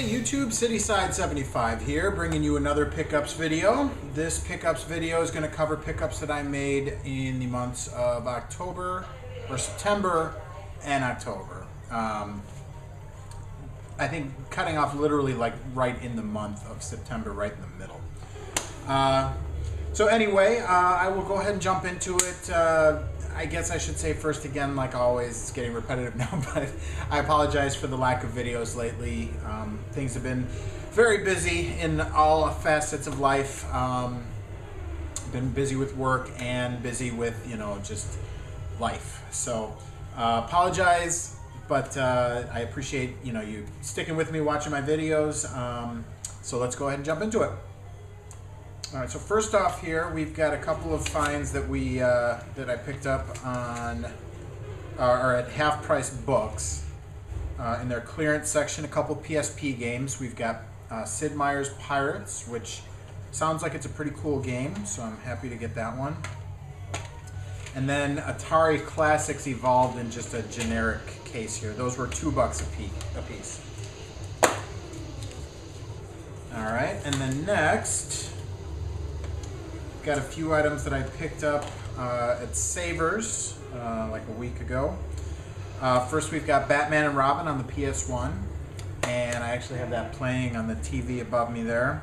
Hey YouTube, Cityside75 here, bringing you another pickups video. This pickups video is going to cover pickups that I made in the months of September and October. I think cutting off literally like right in the month of September, right in the middle. So anyway, I will go ahead and jump into it. I guess I should say first again, like always, it's getting repetitive now, but I apologize for the lack of videos lately. Things have been very busy in all facets of life. Been busy with work and busy with, just life. So apologize, but I appreciate, you sticking with me, watching my videos. So let's go ahead and jump into it. All right, so first off here, we've got a couple of finds that that I picked up on, or at Half Price Books, in their clearance section. A couple PSP games. We've got Sid Meier's Pirates, which sounds like it's a pretty cool game, so I'm happy to get that one. And then Atari Classics Evolved in just a generic case here. Those were $2 a piece. All right, and then next, got a few items that I picked up at Savers like a week ago. First, we've got Batman and Robin on the PS1, and I actually have that playing on the TV above me there.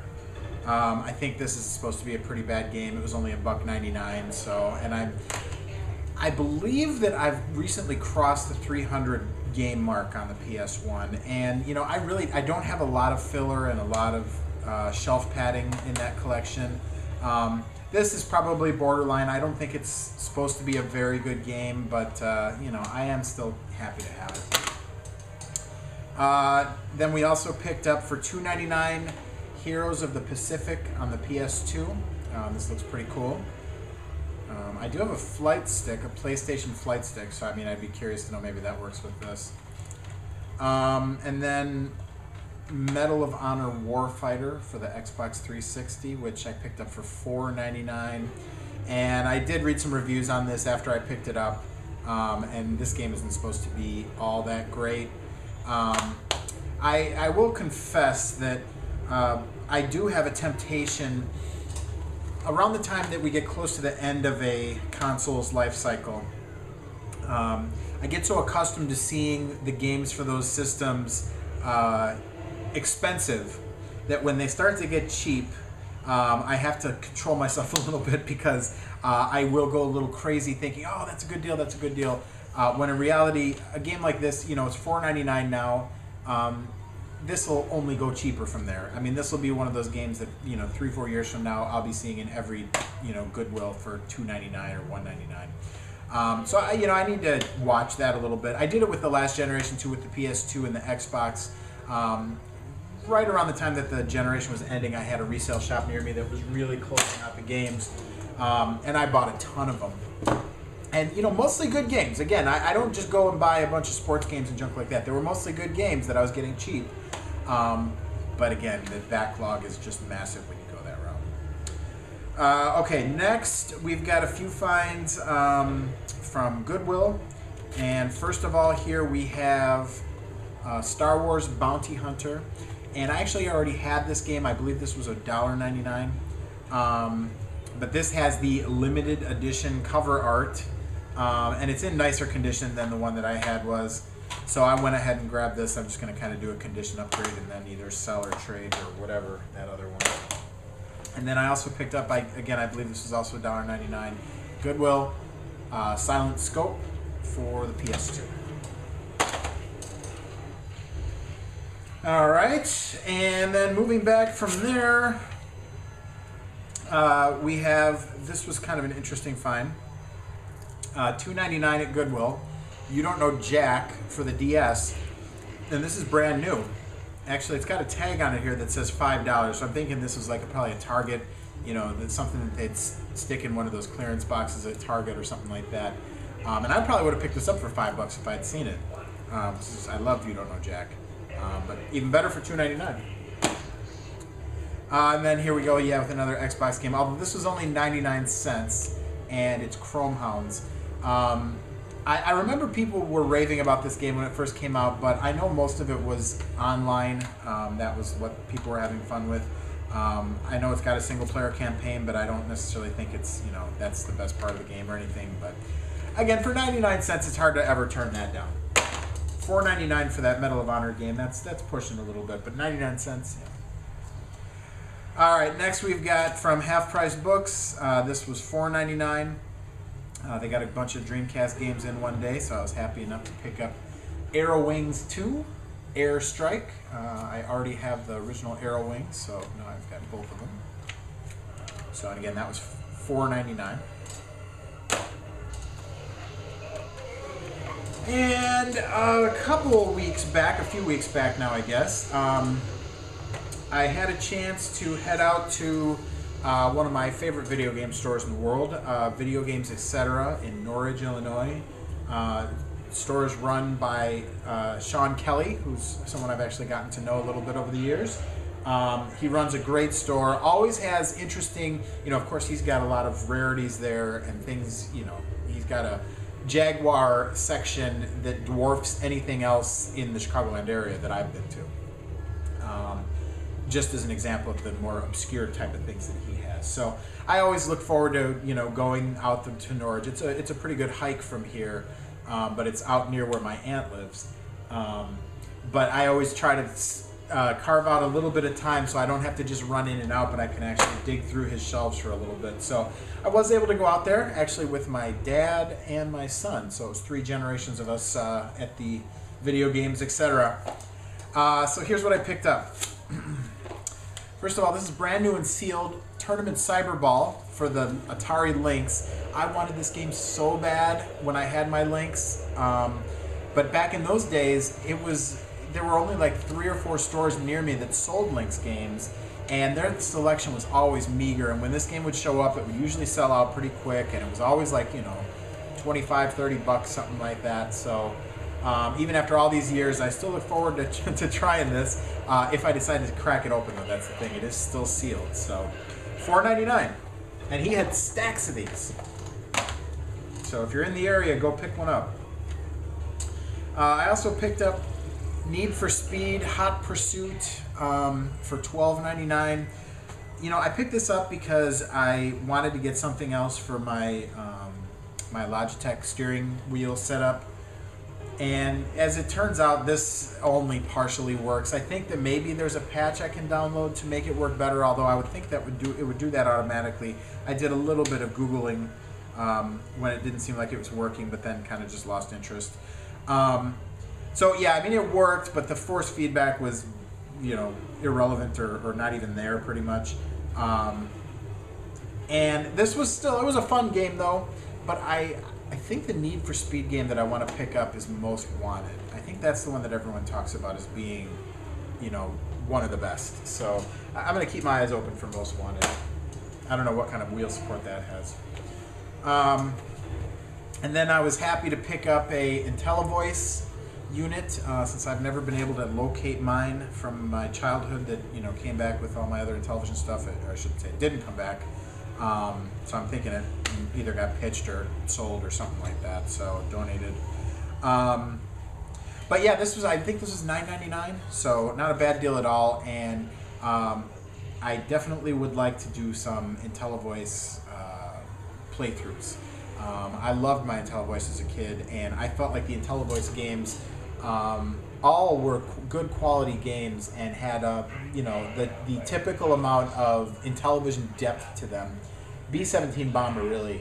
I think this is supposed to be a pretty bad game. It was only $1.99, so, and I believe that I've recently crossed the 300 game mark on the PS1, and I don't have a lot of filler and a lot of shelf padding in that collection. This is probably borderline. I don't think it's supposed to be a very good game, but I am still happy to have it. Then we also picked up for $2.99 Heroes of the Pacific on the PS2. This looks pretty cool. I do have a flight stick, a PlayStation flight stick, so I'd be curious to know maybe that works with this. And then Medal of Honor Warfighter for the Xbox 360, which I picked up for $4.99, and I did read some reviews on this after I picked it up, and this game isn't supposed to be all that great. I will confess that I do have a temptation around the time that we get close to the end of a console's life cycle. I get so accustomed to seeing the games for those systems expensive that when they start to get cheap, I have to control myself a little bit, because I will go a little crazy thinking, oh, that's a good deal, that's a good deal. When in reality, a game like this, it's $4.99 now. This will only go cheaper from there. This will be one of those games that 3-4 years from now I'll be seeing in every Goodwill for $2.99 or $1.99. So I need to watch that a little bit. I did it with the last generation too, with the PS2 and the Xbox. Right around the time that the generation was ending, I had a resale shop near me that was really closing out the games, and I bought a ton of them. And mostly good games. Again, I don't just go and buy a bunch of sports games and junk like that. They were mostly good games that I was getting cheap. But again, the backlog is just massive when you go that route. Okay, next we've got a few finds from Goodwill. And first of all, here we have Star Wars Bounty Hunter. And I actually already had this game. I believe this was $1.99. But this has the limited edition cover art. And it's in nicer condition than the one that I had was. So I went ahead and grabbed this. I'm just going to kind of do a condition upgrade and then either sell or trade or whatever that other one. And then I also picked up, I believe this was also $1.99, Goodwill Silent Scope for the PS2. All right, and then moving back from there, we have, this was kind of an interesting find, $2.99 at Goodwill. You Don't Know Jack for the DS, and this is brand new. Actually, it's got a tag on it here that says $5, so I'm thinking this was like probably a Target, that's something that they'd stick in one of those clearance boxes at Target or something like that. And I probably would have picked this up for $5 if I'd seen it. I love You Don't Know Jack. But even better for $2.99. And then here we go, with another Xbox game. Although this was only 99 cents, and it's Chrome Hounds. I remember people were raving about this game when it first came out, but I know most of it was online. That was what people were having fun with. I know it's got a single-player campaign, but I don't necessarily think it's, you know, that's the best part of the game or anything. But again, for 99 cents, it's hard to ever turn that down. $4.99 for that Medal of Honor game, that's pushing a little bit, but 99 cents, yeah. All right, next we've got from Half Price Books. This was $4.99. They got a bunch of Dreamcast games in one day, so I was happy enough to pick up Arrow Wings 2, Air Strike. I already have the original Arrow Wings, so now I've got both of them. So, and again, that was $4.99. And a few weeks back now, I guess, I had a chance to head out to one of my favorite video game stores in the world, Video Games Etc. in Norridge, Illinois. Store is run by Sean Kelly, who's someone I've actually gotten to know a little bit over the years. He runs a great store, always has interesting, you know, of course he's got a lot of rarities there and things, you know, he's got a Jaguar section that dwarfs anything else in the Chicagoland area that I've been to. Just as an example of the more obscure type of things that he has. So I always look forward to, you know, going out to Norwich. It's a pretty good hike from here, but it's out near where my aunt lives. But I always try to carve out a little bit of time so I don't have to just run in and out, but I can actually dig through his shelves for a little bit. So I was able to go out there actually with my dad and my son. So it was 3 generations of us at the Video Games, etc. So here's what I picked up. First of all, this is brand new and sealed Tournament Cyberball for the Atari Lynx. I wanted this game so bad when I had my Lynx, but back in those days, there were only like 3 or 4 stores near me that sold Lynx games, and their selection was always meager. And when this game would show up, it would usually sell out pretty quick, and it was always like, you know, 25, 30 bucks, something like that. So even after all these years, I still look forward to trying this. If I decide to crack it open, though, that's the thing. It is still sealed. So $4.99, and he had stacks of these. So if you're in the area, go pick one up. I also picked up Need for Speed Hot Pursuit for $12.99. You know, I picked this up because I wanted to get something else for my my Logitech steering wheel setup. And as it turns out, this only partially works. I think that maybe there's a patch I can download to make it work better, although I would think that it would do that automatically. I did a little bit of Googling when it didn't seem like it was working, but then kind of just lost interest. So yeah, I mean, it worked, but the force feedback was, you know, irrelevant or not even there pretty much. And this was it was a fun game though, but I think the Need for Speed game that I want to pick up is Most Wanted. I think that's the one that everyone talks about as being, you know, one of the best. So I'm going to keep my eyes open for Most Wanted. I don't know what kind of wheel support that has. And then I was happy to pick up a IntelliVoice unit since I've never been able to locate mine from my childhood that, you know, came back with all my other Intellivision stuff. I should say it didn't come back. So I'm thinking it either got pitched or sold or something like that, so donated. But yeah, I think this was $9.99, so not a bad deal at all. And I definitely would like to do some IntelliVoice playthroughs. I loved my IntelliVoice as a kid, and I felt like the IntelliVoice games all were good quality games and had you know, the typical amount of Intellivision depth to them. B-17 Bomber really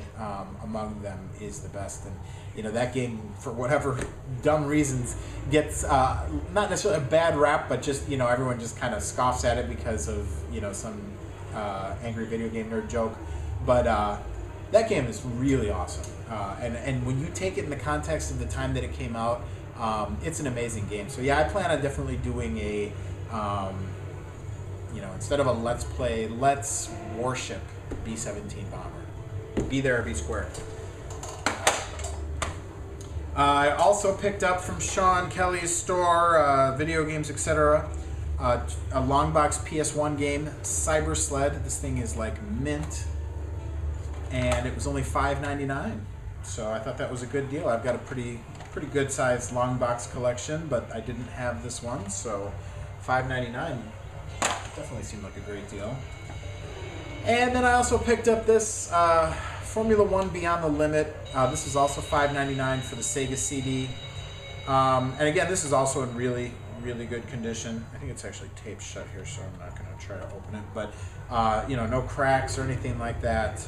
among them is the best, and you know, that game, for whatever dumb reasons, gets not necessarily a bad rap, but just, you know, everyone just kind of scoffs at it because of, you know, some angry video game nerd joke. But that game is really awesome, and when you take it in the context of the time that it came out, it's an amazing game. So yeah, I plan on definitely doing a, you know, instead of a let's play, let's worship B-17 Bomber. Be there or be square. I also picked up from Sean Kelly's store, Video Games, etc., a Longbox PS1 game, Cyber Sled. This thing is like mint, and it was only $5.99. So I thought that was a good deal. I've got a pretty good sized long box collection, but I didn't have this one, so $5.99 definitely seemed like a great deal. And then I also picked up this Formula One Beyond the Limit. This is also $5.99 for the Sega CD. And again, this is also in really good condition. I think it's actually taped shut here, so I'm not going to try to open it. But, no cracks or anything like that.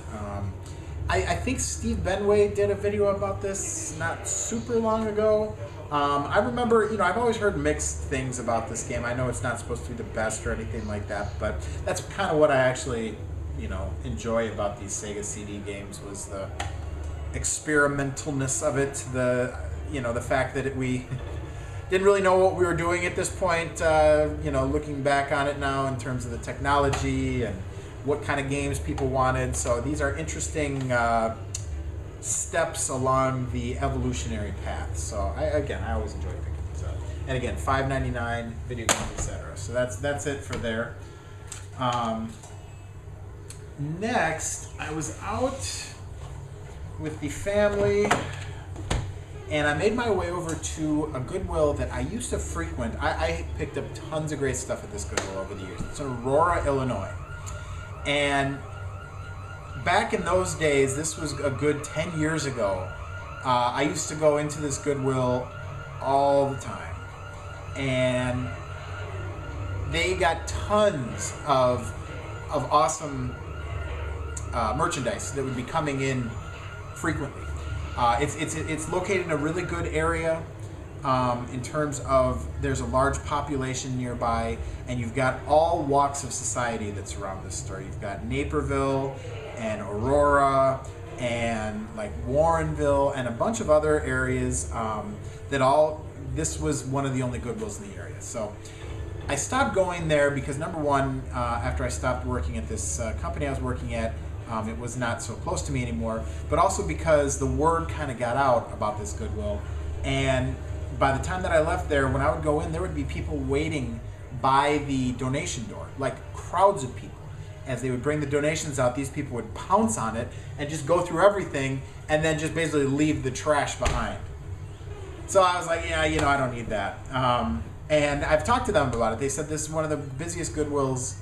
I think Steve Benway did a video about this not super long ago. I remember, I've always heard mixed things about this game. I know it's not supposed to be the best or anything like that, but that's kind of what I actually, enjoy about these Sega CD games, was the experimentalness of it, the fact that we didn't really know what we were doing at this point, looking back on it now in terms of the technology and what kind of games people wanted. So these are interesting steps along the evolutionary path. So I always enjoy picking these up. And again, $5.99, video games, etc. So that's it for there. Next, I was out with the family, and I made my way over to a Goodwill that I used to frequent. I picked up tons of great stuff at this Goodwill over the years. It's in Aurora, Illinois. And back in those days, this was a good 10 years ago, I used to go into this Goodwill all the time. And they got tons of awesome merchandise that would be coming in frequently. It's located in a really good area in terms of there's a large population nearby, and you've got all walks of society that's around this store. You've got Naperville and Aurora and like Warrenville and a bunch of other areas this was one of the only Goodwills in the area. So I stopped going there because, number one, after I stopped working at this company I was working at, it was not so close to me anymore, but also because the word kind of got out about this Goodwill. And by the time that I left there, when I would go in, there would be people waiting by the donation door, like crowds of people. As they would bring the donations out, these people would pounce on it and just go through everything and then just basically leave the trash behind. So I was like, yeah, I don't need that. And I've talked to them about it. They said this is one of the busiest Goodwills,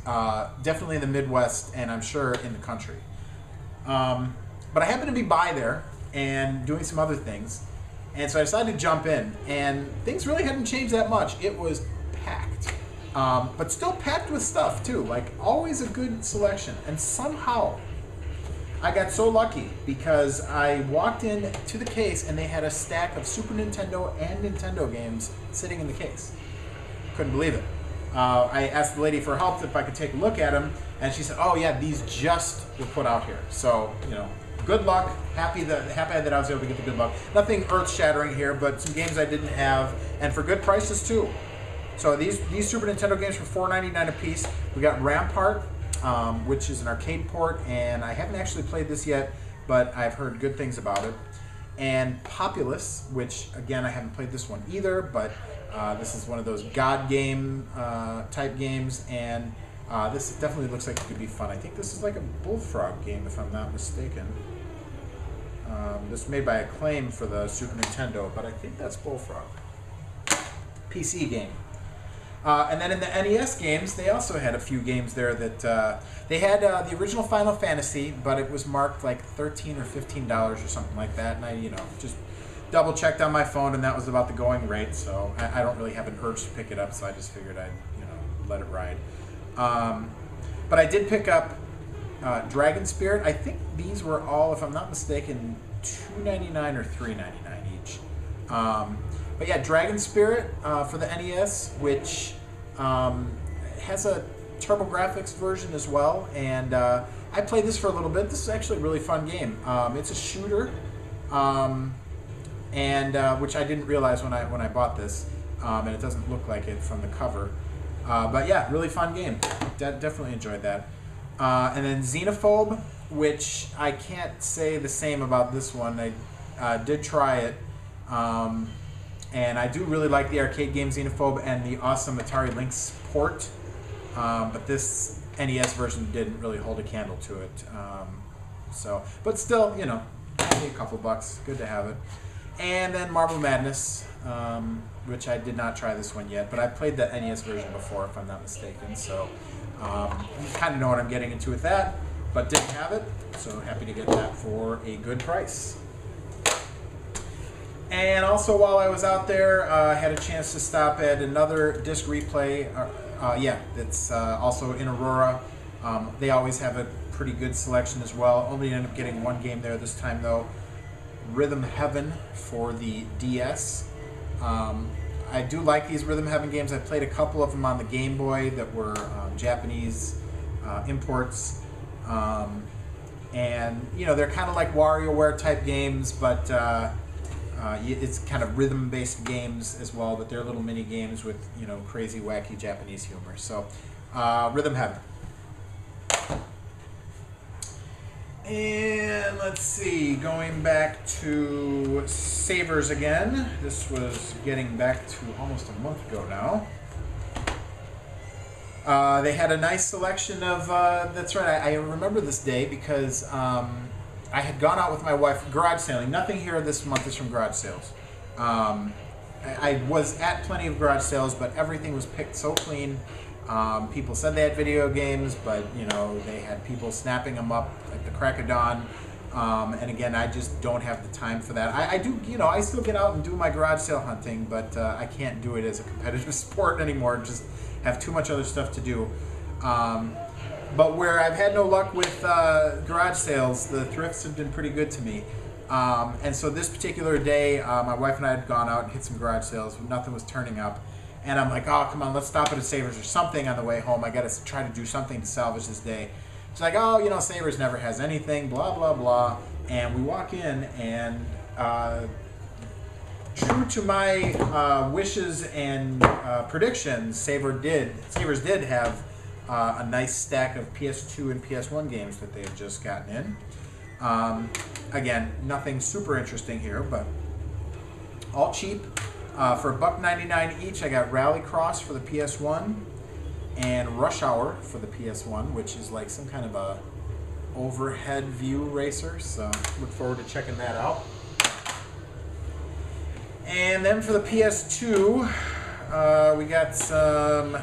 definitely in the Midwest, and I'm sure in the country. But I happened to be by there and doing some other things, and so I decided to jump in, and things really hadn't changed that much. It was packed, but still packed with stuff too, like always a good selection. And somehow I got so lucky because I walked in to the case and they had a stack of Super Nintendo and Nintendo games sitting in the case. Couldn't believe it. I asked the lady for help if I could take a look at them, and she said, "Oh yeah, these just were put out here." So good luck. Happy that I was able to get the good luck. Nothing earth-shattering here, but some games I didn't have, and for good prices too. So these Super Nintendo games for $4.99 a piece. We got Rampart, which is an arcade port, and I haven't actually played this yet, but I've heard good things about it. And Populous, which again I haven't played this one either, but this is one of those God game type games, and this definitely looks like it could be fun. I think this is like a Bullfrog game, if I'm not mistaken. This is made by Acclaim for the Super Nintendo, but I think that's Bullfrog. PC game. And then in the NES games, they also had a few games there that they had the original Final Fantasy, but it was marked like $13 or $15 or something like that, and I just double checked on my phone, and that was about the going rate. So I don't really have an urge to pick it up, so I just figured I'd let it ride. But I did pick up Dragon Spirit. I think these were all, if I'm not mistaken, $2.99 or $3.99 each. But yeah, Dragon Spirit for the NES, which has a TurboGrafx version as well, and I played this for a little bit. This is actually a really fun game. It's a shooter, and which I didn't realize when I bought this, and it doesn't look like it from the cover. But yeah, really fun game. Definitely enjoyed that. And then Xenophobe, which I can't say the same about this one. I did try it. And I do really like the arcade game Xenophobe and the awesome Atari Lynx port, but this NES version didn't really hold a candle to it. But still, Maybe a couple bucks. Good to have it. And then Marble Madness, which I did not try this one yet, but I played the NES version before, if I'm not mistaken. So kind of know what I'm getting into with that, but didn't have it. So happy to get that for a good price. And also while I was out there, I had a chance to stop at another disc replay. It's also in Aurora. They always have a pretty good selection as well. Only ended up getting one game there this time though. Rhythm Heaven for the DS. I do like these Rhythm Heaven games. I played a couple of them on the Game Boy that were Japanese imports. And, you know, they're kind of like WarioWare type games, but it's kind of rhythm-based games as well, but they're little mini games with, you know, crazy, wacky Japanese humor. So, Rhythm Heaven. And let's see, going back to Savers again. This was getting back to almost a month ago now. They had a nice selection of, that's right, I remember this day because I had gone out with my wife garage sailing. Nothing here this month is from garage sales. I was at plenty of garage sales, but everything was picked so clean. People said they had video games, but you know, they had people snapping them up at the crack of dawn. And again, I just don't have the time for that. I do, you know, I still get out and do my garage sale hunting, but I can't do it as a competitive sport anymore. Just have too much other stuff to do. But where I've had no luck with garage sales, the thrifts have been pretty good to me. And so this particular day, my wife and I had gone out and hit some garage sales. Nothing was turning up. And I'm like, oh, come on, let's stop at a Savers or something on the way home. I got to try to do something to salvage this day. She's like, oh, you know, Savers never has anything, blah, blah, blah. And we walk in, and true to my wishes and predictions, Savers did have a nice stack of PS2 and PS1 games that they had just gotten in. Again, nothing super interesting here, but all cheap. For $1.99 each, I got Rallycross for the PS1 and Rush Hour for the PS1, which is like some kind of a overhead view racer. So look forward to checking that out. And then for the PS2, we got some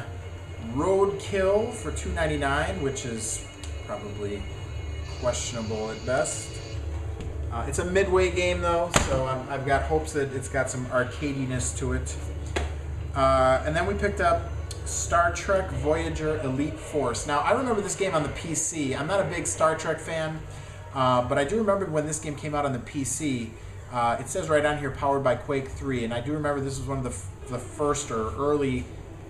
Roadkill for $2.99, which is probably questionable at best. It's a midway game though, so I've got hopes that it's got some arcadiness to it. And then we picked up Star Trek Voyager Elite Force. Now I remember this game on the PC. I'm not a big Star Trek fan, but I do remember when this game came out on the PC. It says right on here, powered by Quake 3, and I do remember this was one of the first or early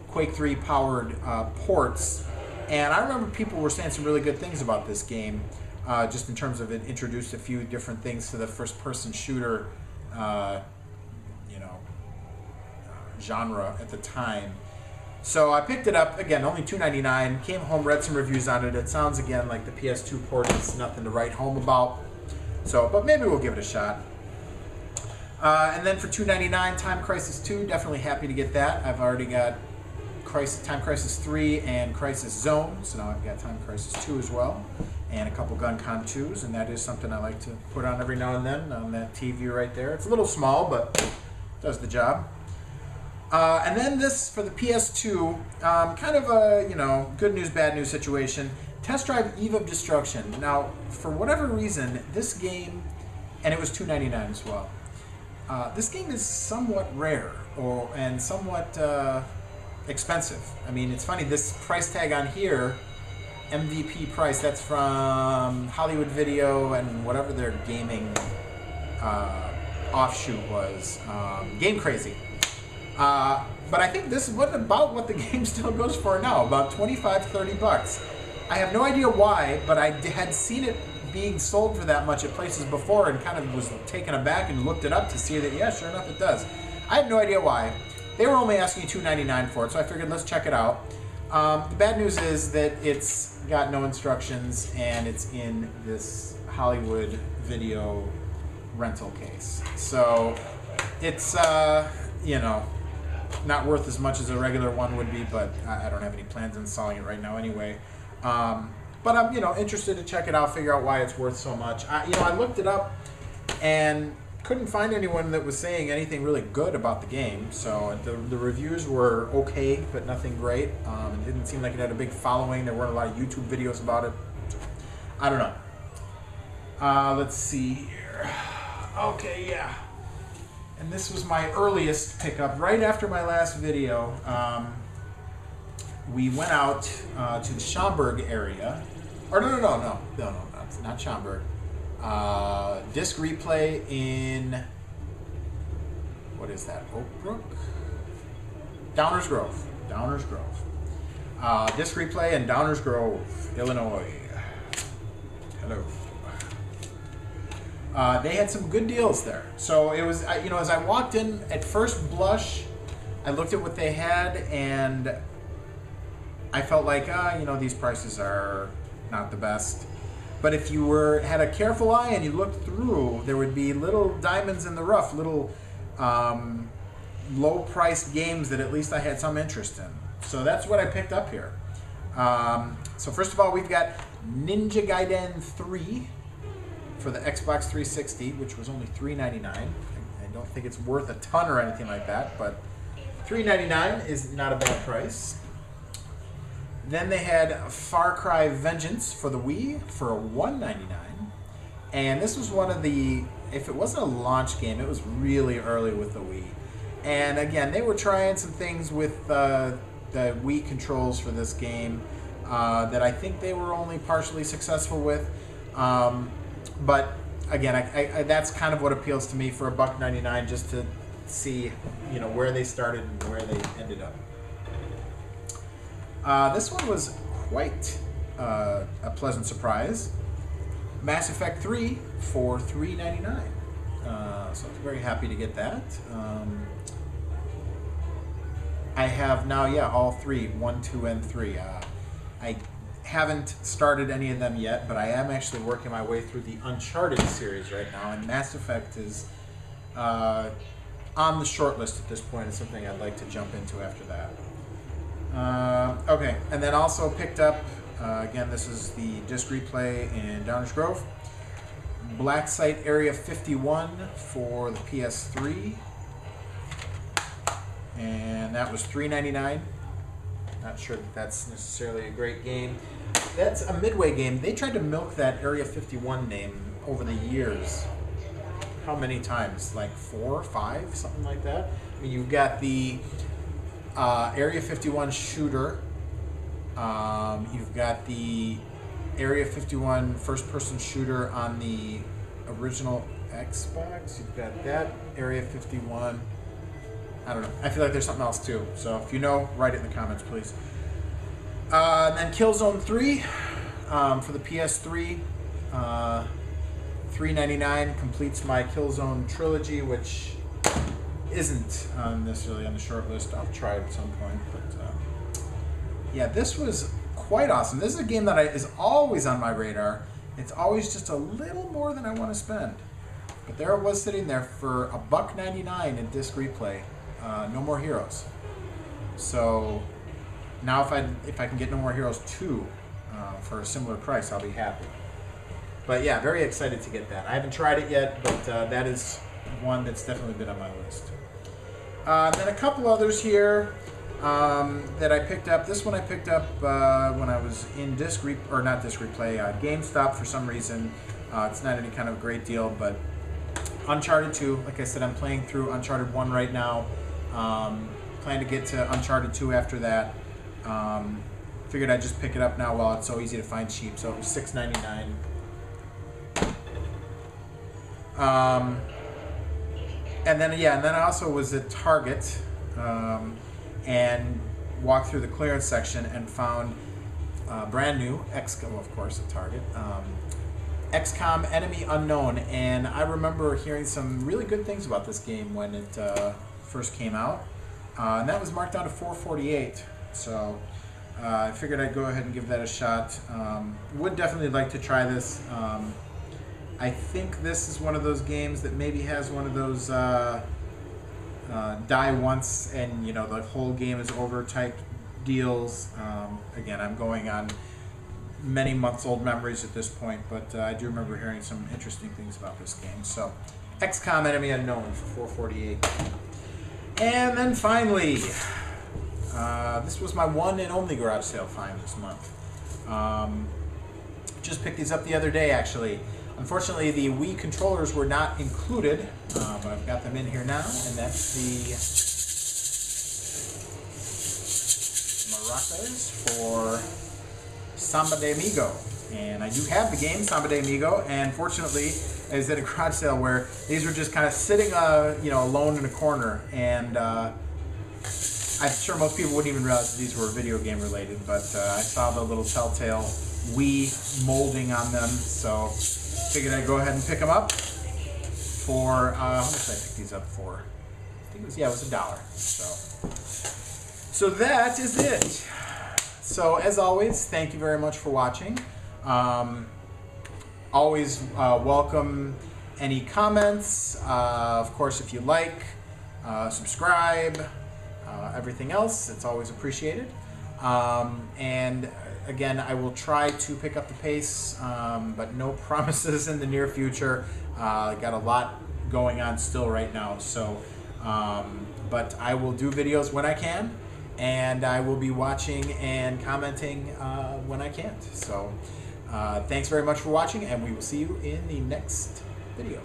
Quake 3 powered ports. And I remember people were saying some really good things about this game. Just in terms of it introduced a few different things to the first-person shooter, genre at the time. So I picked it up, again, only $2.99, came home, read some reviews on it. It sounds, again, like the PS2 port is nothing to write home about. So, but maybe we'll give it a shot. And then for $2.99, Time Crisis 2, definitely happy to get that. I've already got Time Crisis 3 and Crisis Zone, so now I've got Time Crisis 2 as well, and a couple GunCon 2s, and that is something I like to put on every now and then on that TV right there. It's a little small, but does the job. And then this for the PS2, kind of a, good news, bad news situation. Test Drive Eve of Destruction. Now, for whatever reason, this game, and it was $2.99 as well, this game is somewhat rare and somewhat expensive. I mean, it's funny, this price tag on here, MVP price, that's from Hollywood Video and whatever their gaming offshoot was, Game Crazy. But I think this is about what the game still goes for now, about 25, 30 bucks. I have no idea why, but I had seen it being sold for that much at places before and kind of was taken aback and looked it up to see that, yeah, sure enough, it does. I have no idea why. They were only asking $2.99 for it, so I figured let's check it out. The bad news is that it's got no instructions and it's in this Hollywood Video rental case. So it's, not worth as much as a regular one would be, but I don't have any plans on selling it right now anyway. But I'm, interested to check it out, figure out why it's worth so much. I looked it up, and couldn't find anyone that was saying anything really good about the game. So the reviews were okay, but nothing great. It didn't seem like it had a big following. There weren't a lot of YouTube videos about it. I don't know. Let's see here. Okay, yeah. And this was my earliest pickup. Right after my last video, we went out to the Schaumburg area. Or no, not Schaumburg. Disc Replay in, what is that, Oak Brook? Downers Grove. Disc Replay in Downers Grove, Illinois. Hello. They had some good deals there. So it was, as I walked in, at first blush, I looked at what they had, and I felt like, these prices are not the best. But if you had a careful eye and you looked through, there would be little diamonds in the rough, little low-priced games that at least I had some interest in. So that's what I picked up here. So first of all, we've got Ninja Gaiden 3 for the Xbox 360, which was only $3.99. I don't think it's worth a ton or anything like that, but $3.99 is not a bad price. Then they had Far Cry Vengeance for the Wii for $1.99. And this was one of the, if it wasn't a launch game, it was really early with the Wii. And again, they were trying some things with the Wii controls for this game that I think they were only partially successful with. But again, I that's kind of what appeals to me for $1.99, just to see, where they started and where they ended up. This one was quite a pleasant surprise. Mass Effect 3 for $3.99. So I was very happy to get that. I have now, all three, 1, 2, and 3. I haven't started any of them yet, but I am actually working my way through the Uncharted series right now, and Mass Effect is on the short list at this point. It's something I'd like to jump into after that. Okay, and then also picked up, again, this is the Disc Replay in Downers Grove, Black Site Area 51 for the PS3, and that was $3.99. Not sure that that's necessarily a great game. That's a Midway game. They tried to milk that Area 51 name over the years. How many times? Like 4 or 5, something like that? I mean, you've got the Area 51 shooter. You've got the Area 51 first-person shooter on the original Xbox. You've got that Area 51. I don't know. I feel like there's something else too. So if you know, write it in the comments, please. And then Killzone 3 for the PS3. $3.99 completes my Killzone trilogy, which isn't necessarily on the short list. I'll try it at some point, but yeah, this was quite awesome. This is a game that is always on my radar. It's always just a little more than I want to spend, but there it was sitting there for $1.99 in Disc Replay. No More Heroes. So now if I can get No More Heroes 2 for a similar price, I'll be happy. But yeah, very excited to get that. I haven't tried it yet, but that is one that's definitely been on my list. Then a couple others here that I picked up. This one I picked up when I was in GameStop for some reason. It's not any kind of great deal, but Uncharted 2. Like I said, I'm playing through Uncharted 1 right now. Plan to get to Uncharted 2 after that. Figured I'd just pick it up now while it's so easy to find cheap. So it was $6.99. And then I also was at Target and walked through the clearance section and found brand new XCOM, of course, at Target. XCOM Enemy Unknown, and I remember hearing some really good things about this game when it first came out, and that was marked down to $4.48. So I figured I'd go ahead and give that a shot. Would definitely like to try this. I think this is one of those games that maybe has one of those die once and the whole game is over type deals. Again, I'm going on many months old memories at this point, but I do remember hearing some interesting things about this game. So, XCOM Enemy Unknown for $4.48. And then finally, this was my one and only garage sale find this month. Just picked these up the other day, actually. Unfortunately, the Wii controllers were not included, but I've got them in here now, and that's the maracas for Samba de Amigo. And I do have the game, Samba de Amigo, and fortunately, I was at a garage sale where these were just kind of sitting, alone in a corner, and I'm sure most people wouldn't even realize that these were video game related, but I saw the little telltale Wii molding on them, so figured I'd go ahead and pick them up for, how much did I pick these up for? I think it was $1. So that is it. So as always, thank you very much for watching. Always welcome any comments. Of course, if you like, subscribe, everything else, it's always appreciated. And again, I will try to pick up the pace, but no promises in the near future. I got a lot going on still right now, so but I will do videos when I can, and I will be watching and commenting when I can't. So thanks very much for watching, and we will see you in the next video.